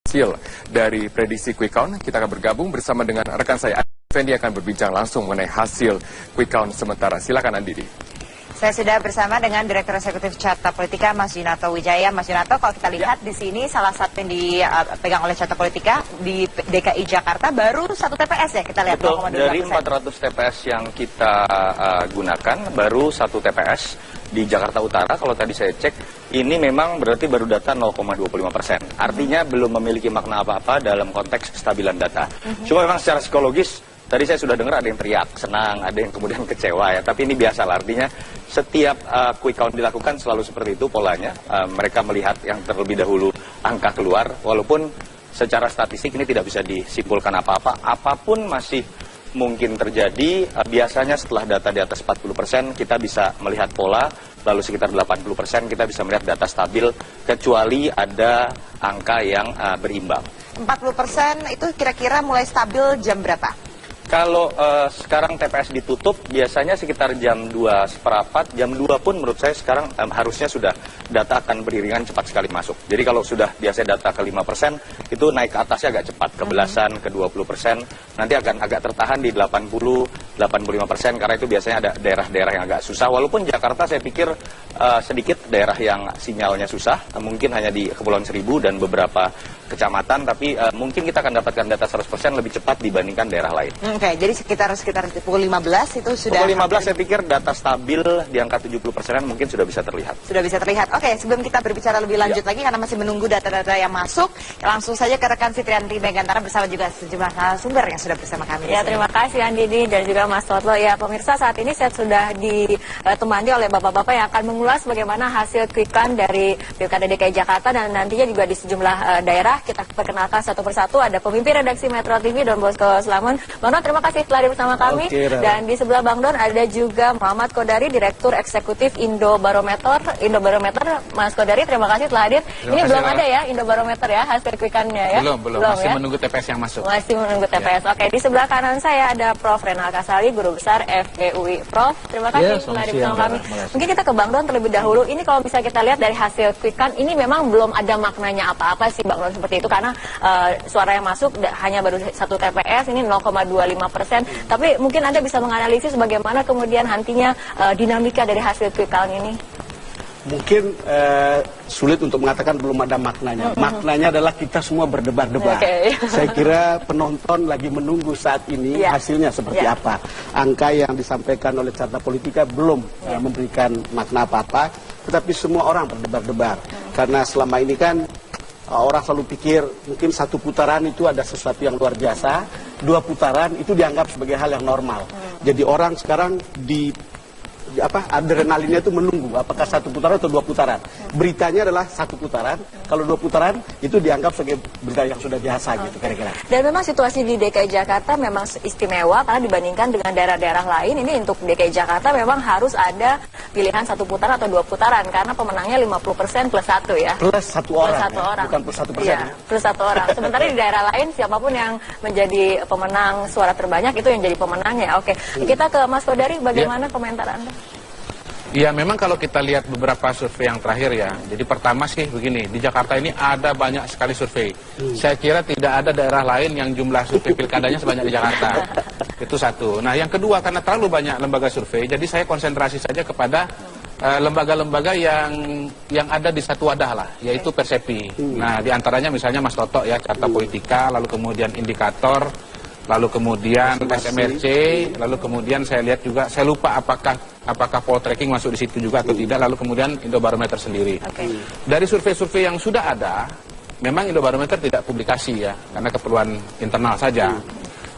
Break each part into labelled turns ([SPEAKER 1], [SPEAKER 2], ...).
[SPEAKER 1] hasil dari prediksi quick count. Kita akan bergabung bersama dengan rekan saya, Fendi, akan berbincang langsung mengenai hasil quick count sementara. Silakan Andidi.
[SPEAKER 2] Saya sudah bersama dengan Direktur Eksekutif Carta Politika, Mas Yunarto Wijaya. Mas Yunarto, kalau kita lihat di sini salah satu yang dipegang oleh Carta Politika di DKI Jakarta baru 1 TPS ya, kita lihat.
[SPEAKER 3] Betul, dari 400 TPS yang kita gunakan, baru 1 TPS di Jakarta Utara. Kalau tadi saya cek, ini memang berarti baru data 0,25%. Artinya belum memiliki makna apa-apa dalam konteks kestabilan data. Cuma memang secara psikologis, tadi saya sudah dengar ada yang teriak, senang, ada yang kemudian kecewa ya. Tapi ini biasa lah, artinya setiap quick count dilakukan selalu seperti itu polanya. Mereka melihat yang terlebih dahulu angka keluar, walaupun secara statistik ini tidak bisa disimpulkan apa-apa. Apapun masih mungkin terjadi, biasanya setelah data di atas 40% kita bisa melihat pola, lalu sekitar 80% kita bisa melihat data stabil, kecuali ada angka yang berimbang. 40%
[SPEAKER 2] itu kira-kira mulai stabil jam berapa?
[SPEAKER 3] Kalau sekarang TPS ditutup, biasanya sekitar jam 2:15, jam 2 pun menurut saya sekarang harusnya sudah data akan beriringan cepat sekali masuk. Jadi kalau sudah biasa data ke 5%, itu naik ke atasnya agak cepat, ke belasan, ke 20%, nanti akan agak tertahan di 80, 85%, karena itu biasanya ada daerah-daerah yang agak susah. Walaupun Jakarta saya pikir sedikit daerah yang sinyalnya susah, mungkin hanya di Kepulauan Seribu dan beberapa kecamatan, tapi mungkin kita akan dapatkan data 100% lebih cepat dibandingkan daerah lain.
[SPEAKER 2] Oke, jadi sekitar pukul 15 itu sudah...
[SPEAKER 3] Pukul 15 saya pikir data stabil di angka 70%-an mungkin sudah bisa terlihat.
[SPEAKER 2] Sudah bisa terlihat. Oke, sebelum kita berbicara lebih lanjut lagi, karena masih menunggu data-data yang masuk, langsung saja ke rekan Fitrianti Megantara bersama juga sejumlah narasumber yang sudah bersama kami.
[SPEAKER 4] Ya, terima kasih Andidi dan juga Mas Totlo. Ya, pemirsa, saat ini saya sudah ditemani oleh bapak-bapak yang akan mengulas bagaimana hasil quick count dari Pilkada DKI Jakarta dan nantinya juga di sejumlah daerah. Kita perkenalkan satu persatu. Ada pemimpin redaksi Metro TV, Don Bosco Slamun. Bang Don, terima kasih telah bersama kami. Dan di sebelah Bang Don ada juga Muhammad Kodari, Direktur Eksekutif Indobarometer. Mas Kodari, terima kasih telah hadir. Ini belum ada ya Indobarometer ya hasil quick count-nya ya?
[SPEAKER 5] Belum. Masih menunggu TPS yang masuk.
[SPEAKER 4] Masih menunggu TPS. Oke, di sebelah kanan saya ada Prof. Renal Kasali, Guru Besar FEUI. Prof, terima kasih telah hadir bersama kami. Mungkin kita ke Bang Don terlebih dahulu. Ini kalau bisa kita lihat dari hasil quick count, ini memang belum ada maknanya apa-apa sih Bang Don seperti itu, karena suara yang masuk hanya baru 1 TPS, ini 0,25%. Tapi mungkin Anda bisa menganalisis bagaimana kemudian nantinya dinamika dari hasil quick count ini.
[SPEAKER 6] Mungkin sulit untuk mengatakan belum ada maknanya. Maknanya adalah kita semua berdebar-debar. Saya kira penonton lagi menunggu saat ini hasilnya seperti apa. Angka yang disampaikan oleh Carta Politika belum memberikan makna apa-apa, tetapi semua orang berdebar-debar. Karena selama ini kan orang selalu pikir mungkin 1 putaran itu ada sesuatu yang luar biasa, 2 putaran itu dianggap sebagai hal yang normal. Jadi orang sekarang adrenalinnya itu menunggu apakah 1 putaran atau 2 putaran. Beritanya adalah 1 putaran, kalau 2 putaran itu dianggap sebagai berita yang sudah biasa gitu kira-kira.
[SPEAKER 4] Dan memang situasi di DKI Jakarta memang istimewa karena dibandingkan dengan daerah-daerah lain, ini untuk DKI Jakarta memang harus ada pilihan 1 putaran atau 2 putaran karena pemenangnya 50% plus 1 ya.
[SPEAKER 6] Plus 1 orang,
[SPEAKER 4] plus 1 orang.
[SPEAKER 6] Bukan plus 1%.
[SPEAKER 4] Ya, plus 1 orang. Sementara di daerah lain siapapun yang menjadi pemenang suara terbanyak itu yang jadi pemenangnya. Oke, kita ke Mas Kodari, bagaimana komentar Anda?
[SPEAKER 5] Ya, memang kalau kita lihat beberapa survei yang terakhir ya, jadi pertama sih begini, di Jakarta ini ada banyak sekali survei. Saya kira tidak ada daerah lain yang jumlah survei pilkadanya sebanyak di Jakarta. Itu satu. Nah, yang kedua, karena terlalu banyak lembaga survei, jadi saya konsentrasi saja kepada lembaga-lembaga yang ada di satu wadah lah, yaitu Persepi. Nah, diantaranya misalnya Mas Toto ya, Carta Politika, lalu kemudian Indikator, lalu kemudian SMRC, lalu kemudian saya lihat juga, saya lupa apakah Poltreking masuk di situ juga atau tidak, lalu kemudian Indobarometer sendiri. Dari survei-survei yang sudah ada, memang Indobarometer tidak publikasi ya, karena keperluan internal saja.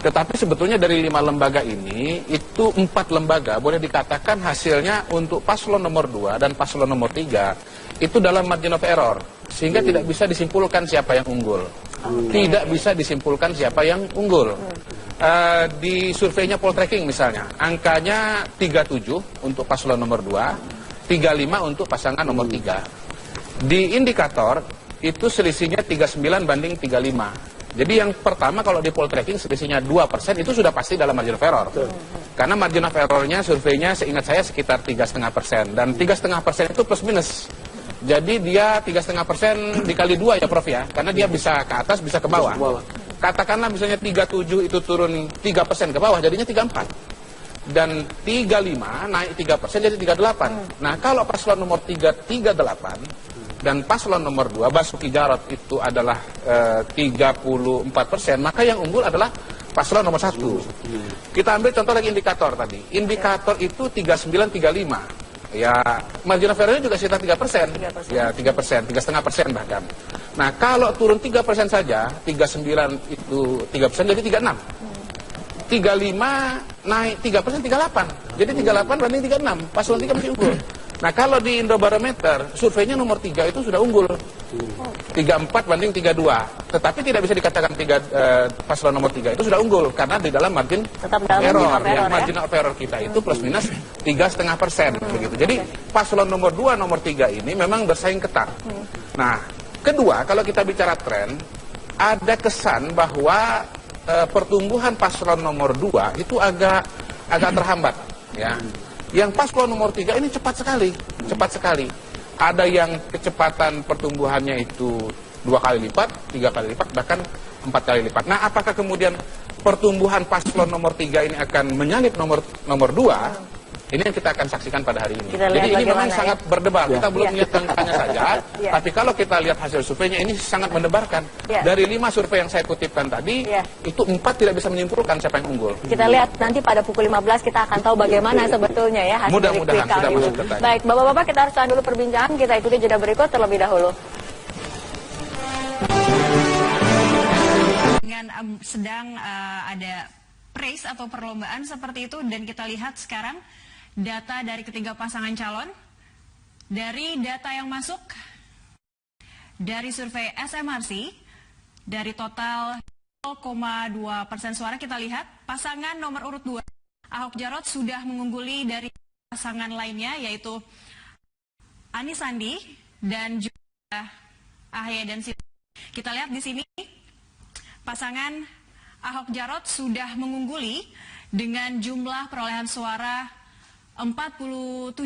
[SPEAKER 5] Tetapi sebetulnya dari 5 lembaga ini, itu 4 lembaga boleh dikatakan hasilnya untuk paslon nomor 2 dan paslon nomor 3 itu dalam margin of error, sehingga tidak bisa disimpulkan siapa yang unggul. Tidak bisa disimpulkan siapa yang unggul. Di surveinya Poltreking misalnya, angkanya 37 untuk paslon nomor 2, 35 untuk pasangan nomor 3. Di Indikator, itu selisihnya 39 banding 35. Jadi yang pertama kalau di Poltreking selisihnya 2% itu sudah pasti dalam margin of error. Karena margin of errornya surveinya seingat saya sekitar 3,5%. Dan 3,5% itu plus minus. Jadi dia 3,5% dikali 2 ya Prof ya, karena dia bisa ke atas bisa ke bawah. Katakanlah misalnya 37 itu turun 3% ke bawah, jadinya 34. Dan 35 naik 3% jadi 38. Nah kalau paslon nomor 3 38 dan paslon nomor 2 Basuki Jarot itu adalah 34%, maka yang unggul adalah paslon nomor 1. Kita ambil contoh lagi indikator tadi. Indikator itu 3935. Ya, margin of error juga sekitar 3%. Ya, 3%, 3,5% bahkan. Nah, kalau turun 3% saja, 39 itu 3% jadi 36. 35 naik 3%, 38. Jadi 38 banding 36, paslon 3 masih unggul. Nah, kalau di Indobarometer, surveinya nomor 3 itu sudah unggul. 34 banding 32. Tetapi tidak bisa dikatakan paslon nomor 3 itu sudah unggul karena di dalam margin error. Margin of error kita itu plus minus 3,5% begitu. Jadi paslon nomor 2, nomor 3 ini memang bersaing ketat. Nah, kedua kalau kita bicara tren, ada kesan bahwa pertumbuhan paslon nomor 2 itu agak terhambat, ya. Yang paslon nomor 3 ini cepat sekali. Ada yang kecepatan pertumbuhannya itu 2 kali lipat, 3 kali lipat, bahkan 4 kali lipat. Nah, apakah kemudian pertumbuhan paslon nomor 3 ini akan menyalip nomor 2? Ini yang kita akan saksikan pada hari ini. Jadi ini memang sangat berdebar. Kita belum lihat angkanya saja, tapi kalau kita lihat hasil surveinya ini sangat mendebarkan. Dari 5 survei yang saya kutipkan tadi, itu 4 tidak bisa menyimpulkan siapa yang unggul.
[SPEAKER 4] Kita lihat nanti pada pukul 15 kita akan tahu bagaimana sebetulnya ya hasil dari quick count ini. Baik, Bapak-bapak kita harus tahan dulu perbincangan, kita ikuti jeda berikut terlebih dahulu.
[SPEAKER 7] Dengan sedang ada race atau perlombaan seperti itu, dan kita lihat sekarang data dari ketiga pasangan calon. Dari data yang masuk dari survei SMRC, dari total 0,2% suara, kita lihat pasangan nomor urut 2 Ahok Jarot sudah mengungguli dari pasangan lainnya, yaitu Anies Sandi dan juga Ahy dan Silvi. Kita lihat di sini pasangan Ahok Jarot sudah mengungguli dengan jumlah perolehan suara 47,28.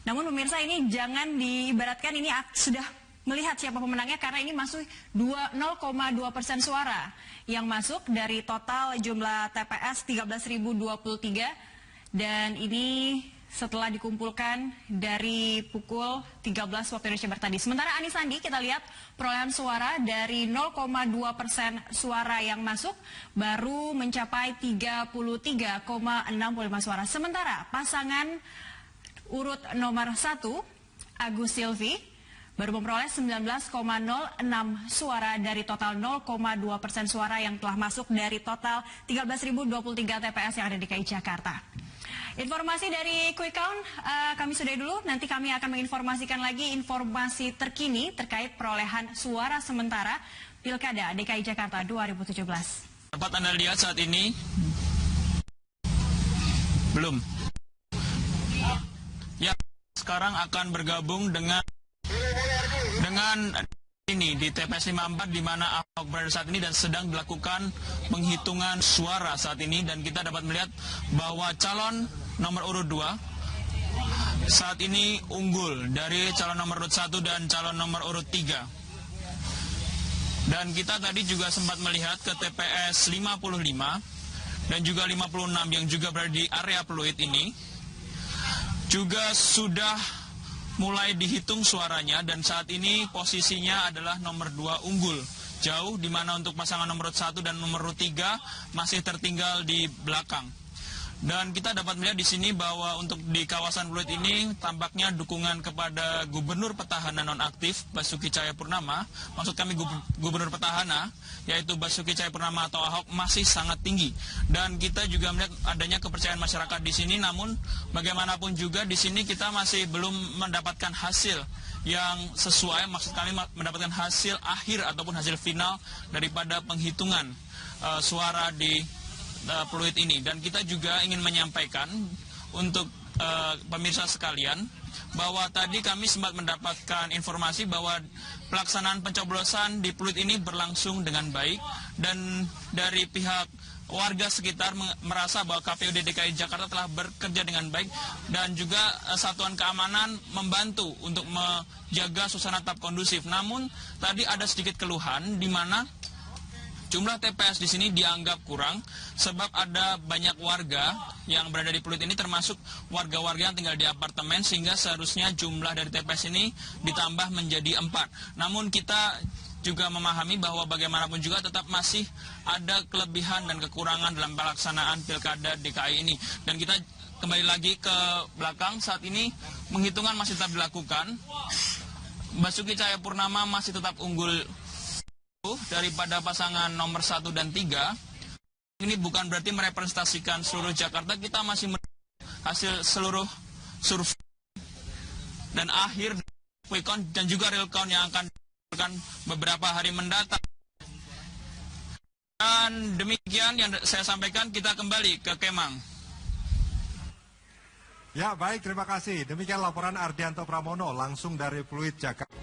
[SPEAKER 7] Namun pemirsa, ini jangan diibaratkan ini sudah melihat siapa pemenangnya, karena ini masih 0,2% suara yang masuk dari total jumlah TPS 13.023, dan ini setelah dikumpulkan dari pukul 13 waktu Indonesia Barat tadi. Sementara Anies Sandi, kita lihat perolehan suara dari 0,2% suara yang masuk baru mencapai 33,65 suara. Sementara pasangan urut nomor 1 Agus Silvi baru memperoleh 19,06 suara dari total 0,2% suara yang telah masuk dari total 13.023 TPS yang ada di DKI Jakarta. Informasi dari Quick Count kami sudahi dulu. Nanti kami akan menginformasikan lagi informasi terkini terkait perolehan suara sementara Pilkada DKI Jakarta 2017.
[SPEAKER 8] Dapat Anda lihat saat ini? Belum. Ya, sekarang akan bergabung dengan ini di TPS 54 di mana Ahok berada saat ini dan sedang dilakukan penghitungan suara saat ini, dan kita dapat melihat bahwa calon nomor urut 2 saat ini unggul dari calon nomor urut 1 dan calon nomor urut 3. Dan kita tadi juga sempat melihat ke TPS 55 dan juga 56 yang juga berada di area Pluit ini juga sudah mulai dihitung suaranya, dan saat ini posisinya adalah nomor 2 unggul jauh, di mana untuk pasangan nomor 1 dan nomor 3 masih tertinggal di belakang. Dan kita dapat melihat di sini bahwa untuk di kawasan Pluit ini tampaknya dukungan kepada gubernur petahana nonaktif Basuki Cahayapurnama, maksud kami gubernur petahana yaitu Basuki Cahayapurnama atau Ahok, masih sangat tinggi. Dan kita juga melihat adanya kepercayaan masyarakat di sini, namun bagaimanapun juga di sini kita masih belum mendapatkan hasil yang sesuai, maksud kami mendapatkan hasil akhir ataupun hasil final daripada penghitungan suara di Pluit ini. Dan kita juga ingin menyampaikan untuk pemirsa sekalian bahwa tadi kami sempat mendapatkan informasi bahwa pelaksanaan pencoblosan di Pluit ini berlangsung dengan baik, dan dari pihak warga sekitar merasa bahwa KPUD DKI Jakarta telah bekerja dengan baik dan juga satuan keamanan membantu untuk menjaga suasana tetap kondusif. Namun tadi ada sedikit keluhan di mana jumlah TPS di sini dianggap kurang sebab ada banyak warga yang berada di Pluit ini, termasuk warga-warga yang tinggal di apartemen, sehingga seharusnya jumlah dari TPS ini ditambah menjadi 4. Namun kita juga memahami bahwa bagaimanapun juga tetap masih ada kelebihan dan kekurangan dalam pelaksanaan Pilkada DKI ini. Dan kita kembali lagi ke belakang, saat ini penghitungan masih tetap dilakukan. Basuki Cahayapurnama masih tetap unggul daripada pasangan nomor 1 dan 3. Ini bukan berarti merepresentasikan seluruh Jakarta, kita masih hasil seluruh survei dan akhir quick count dan juga real count yang akan beberapa hari mendatang. Dan demikian yang saya sampaikan, kita kembali ke Kemang.
[SPEAKER 9] Ya, baik, terima kasih. Demikian laporan Ardianto Pramono langsung dari Pluit, Jakarta.